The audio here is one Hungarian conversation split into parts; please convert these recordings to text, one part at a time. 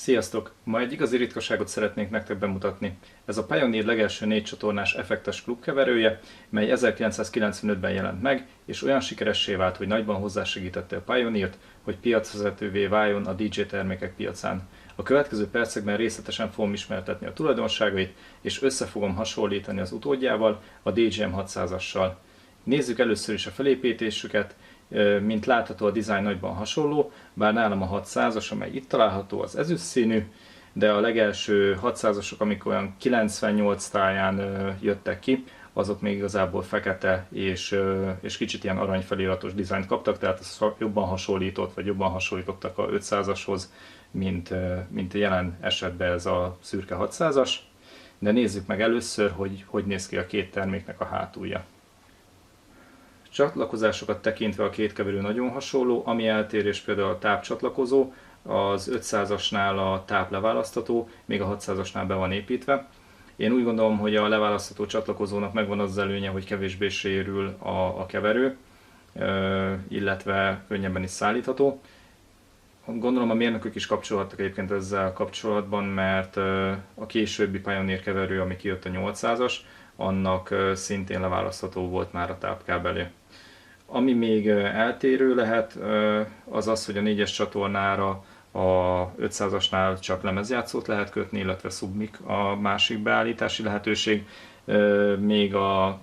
Sziasztok! Ma egy igazi ritkaságot szeretnék nektek bemutatni. Ez a Pioneer legelső 4 csatornás effektes klubkeverője, mely 1995-ben jelent meg, és olyan sikeressé vált, hogy nagyban hozzásegítette a Pioneert, hogy piacvezetővé váljon a DJ termékek piacán. A következő percekben részletesen fogom ismertetni a tulajdonságait, és össze fogom hasonlítani az utódjával, a DJM 600-assal. Nézzük először is a felépítésüket. Mint látható, a dizájn nagyban hasonló, bár nálam a 600-as, amely itt található, az ezüst színű, de a legelső 600-asok, amik olyan 98 táján jöttek ki, azok még igazából fekete és kicsit ilyen aranyfeliratos dizájnt kaptak, tehát ez jobban hasonlított, vagy jobban hasonlítottak a 500-ashoz, mint jelen esetben ez a szürke 600-as. De nézzük meg először, hogy néz ki a két terméknek a hátulja. Csatlakozásokat tekintve a két keverő nagyon hasonló, ami eltérés például a tápcsatlakozó, az 500-asnál a táp leválasztható, még a 600-asnál be van építve. Én úgy gondolom, hogy a leválasztható csatlakozónak megvan az előnye, hogy kevésbé sérül a keverő, illetve könnyebben is szállítható. Gondolom a mérnökök is kapcsolhattak egyébként ezzel kapcsolatban, mert a későbbi Pioneer keverő, ami kijött a 800-as, annak szintén leválasztható volt már a tápkábelé. Ami még eltérő lehet, az az, hogy a 4-es csatornára a 500-asnál csak lemezjátszót lehet kötni, illetve submic a másik beállítási lehetőség, még a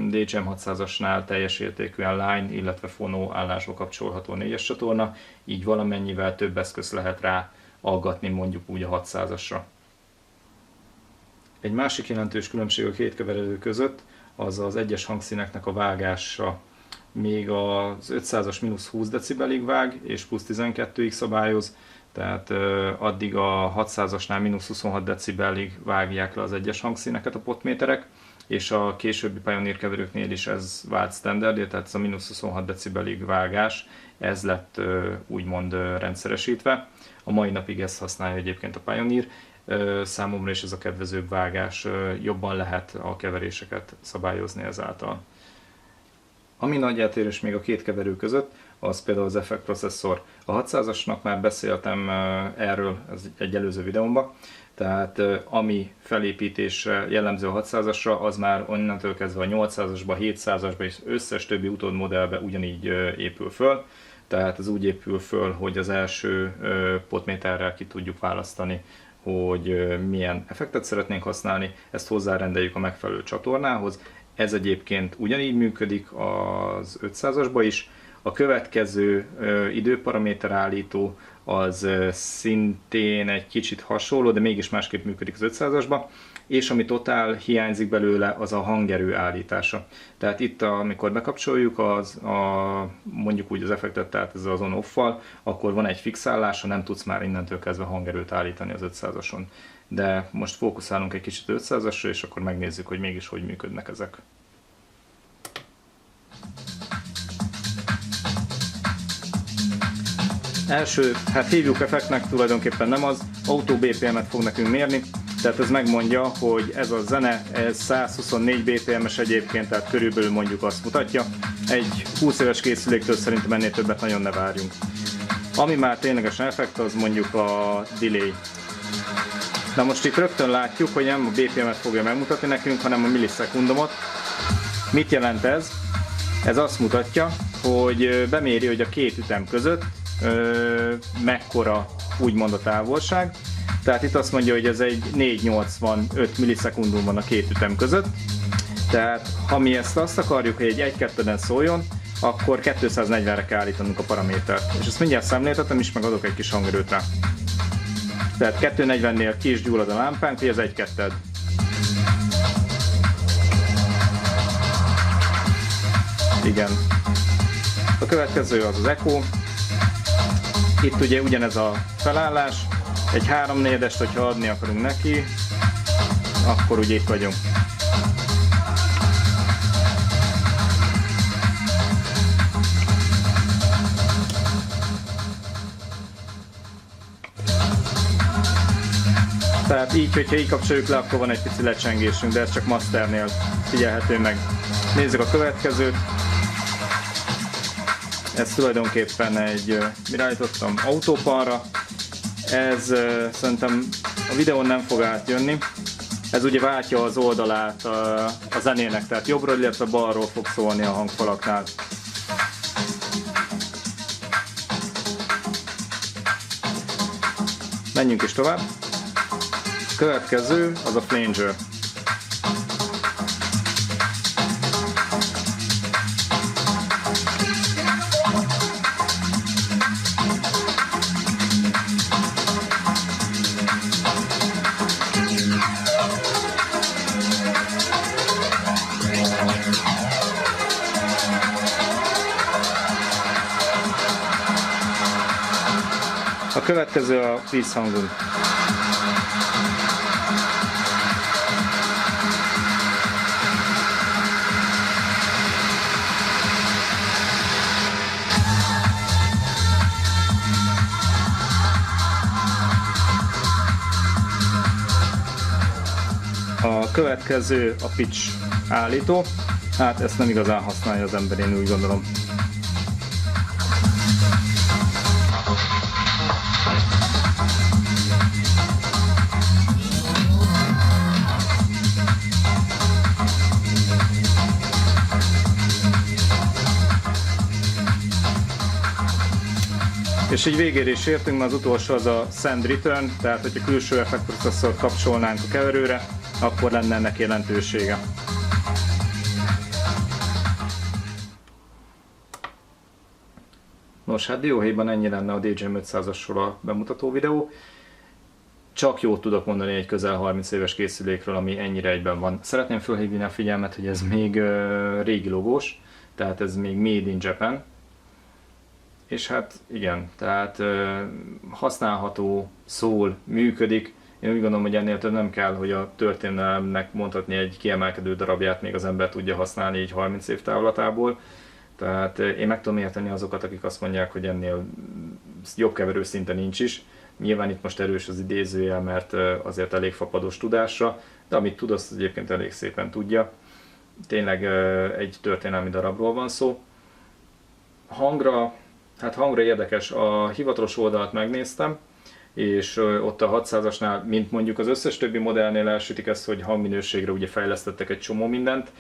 DJM 600-asnál teljes értékűen line, illetve fono állásba kapcsolható a 4-es csatorna, így valamennyivel több eszköz lehet rá aggatni mondjuk úgy a 600-asra. Egy másik jelentős különbség a két keverő között az az egyes hangszíneknek a vágása. Még az 500-as mínusz 20 decibelig vág és plusz 12-ig szabályoz, tehát addig a 600-asnál mínusz 26 decibelig vágják le az egyes hangszíneket a potméterek, és a későbbi Pioneer keverőknél is ez vált standardé, tehát ez a mínusz 26 decibelig vágás, ez lett úgymond rendszeresítve. A mai napig ezt használja egyébként a Pioneer. Számomra is ez a kedvezőbb vágás, jobban lehet a keveréseket szabályozni ezáltal. Ami nagy eltérés még a két keverő között, az például az effektprocesszor. A 600-asnak már beszéltem erről egy előző videómban, tehát ami felépítésre jellemző a 600-asra, az már onnantól kezdve a 800-asba, 700-asba és összes többi utódmodellbe ugyanígy épül föl. Tehát ez úgy épül föl, hogy az első potméterrel ki tudjuk választani, hogy milyen effektet szeretnénk használni, ezt hozzárendeljük a megfelelő csatornához. Ez egyébként ugyanígy működik az 500-asba is. A következő időparaméter állító az szintén egy kicsit hasonló, de mégis másképp működik az 500-asba. És ami totál hiányzik belőle, az a hangerő állítása. Tehát itt, amikor bekapcsoljuk mondjuk úgy az effektet, tehát ez az on-off-val, akkor van egy fixálása, nem tudsz már innentől kezdve hangerőt állítani az 500-ason. De most fókuszálunk egy kicsit 500-asra, és akkor megnézzük, hogy mégis hogy működnek ezek. Első, hát hívjuk effektnek, tulajdonképpen nem az, autó BPM-et fog nekünk mérni, tehát ez megmondja, hogy ez a zene, ez 124 BPM-es egyébként, tehát körülbelül mondjuk azt mutatja. Egy 20 éves készüléktől szerintem ennél többet nagyon ne várjunk. Ami már ténylegesen effekt, az mondjuk a delay. Na most itt rögtön látjuk, hogy nem a BPM-et fogja megmutatni nekünk, hanem a millisekundumot. Mit jelent ez? Ez azt mutatja, hogy beméri, hogy a két ütem között mekkora úgymond a távolság. Tehát itt azt mondja, hogy ez egy 485 millisekundum van a két ütem között. Tehát ha mi ezt azt akarjuk, hogy egy 1-2-en szóljon, akkor 240-re kell állítanunk a paramétert. És ezt mindjárt szemléltetem is, meg adok egy kis hangerőt rá. Tehát 240-nél ki is gyullad a lámpánk, hogy ez 1-2. Igen. A következő az echo. Itt ugye ugyanez a felállás. Egy 3/4-est, hogyha adni akarunk neki, akkor ugye itt vagyunk. Tehát így, hogyha így kapcsoljuk le, akkor van egy pici lecsengésünk, de ez csak masternél figyelhető meg. Nézzük a következőt. Ez tulajdonképpen egy, mire állítottam, autópalra. Ez szerintem a videón nem fog átjönni. Ez ugye váltja az oldalát a zenének, tehát jobbról, illetve balról fog szólni a hangfalaknál. Menjünk is tovább. Következő az a flanger. A következő a vízhangunk. A következő a pitch állító. Hát ezt nem igazán használja az ember, én úgy gondolom. És így végére is értünk, mert az utolsó az a Send Return, tehát hogyha külső effektprocesszort kapcsolnánk a keverőre, akkor lenne ennek jelentősége. Nos, hát dióhéjban ennyi lenne a DJM500-asról a bemutató videó. Csak jót tudok mondani egy közel 30 éves készülékről, ami ennyire egyben van. Szeretném felhívni a figyelmet, hogy ez még régi logós, tehát ez még Made in Japan. És hát igen, tehát használható, szól, működik. Én úgy gondolom, hogy ennél több nem kell, hogy a történelemnek mondhatni egy kiemelkedő darabját még az ember tudja használni így 30 év távlatából. Tehát én meg tudom érteni azokat, akik azt mondják, hogy ennél jobb keverő szinte nincs is. Nyilván itt most erős az idézőjel, mert azért elég fapados tudásra, de amit tud, azt egyébként elég szépen tudja. Tényleg egy történelmi darabról van szó. Hangra érdekes, a hivatalos oldalt megnéztem, és ott a 600-asnál, mint mondjuk az összes többi modellnél elsütik ezt, hogy hangminőségre ugye fejlesztettek egy csomó mindent.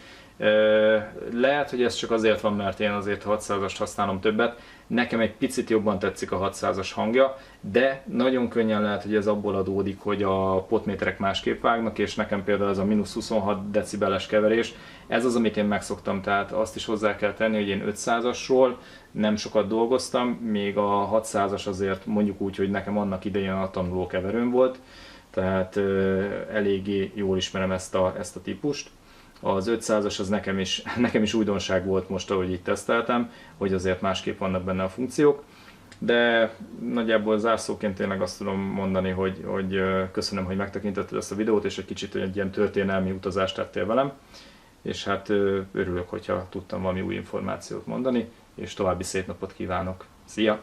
Lehet, hogy ez csak azért van, mert én azért 600-ast használom többet. Nekem egy picit jobban tetszik a 600-as hangja, de nagyon könnyen lehet, hogy ez abból adódik, hogy a potméterek másképp vágnak, és nekem például ez a -26 decibeles keverés, ez az, amit én megszoktam, tehát azt is hozzá kell tenni, hogy én 500-asról nem sokat dolgoztam, még a 600-as azért mondjuk úgy, hogy nekem annak idején a tanuló keverőm volt, tehát eléggé jól ismerem ezt a típust. Az 500-as az nekem is újdonság volt most, ahogy itt teszteltem, hogy azért másképp vannak benne a funkciók. De nagyjából zárszóként tényleg azt tudom mondani, hogy köszönöm, hogy megtekintetted ezt a videót, és egy kicsit egy ilyen történelmi utazást tettél velem. És hát örülök, hogyha tudtam valami új információt mondani, és további szép napot kívánok. Szia!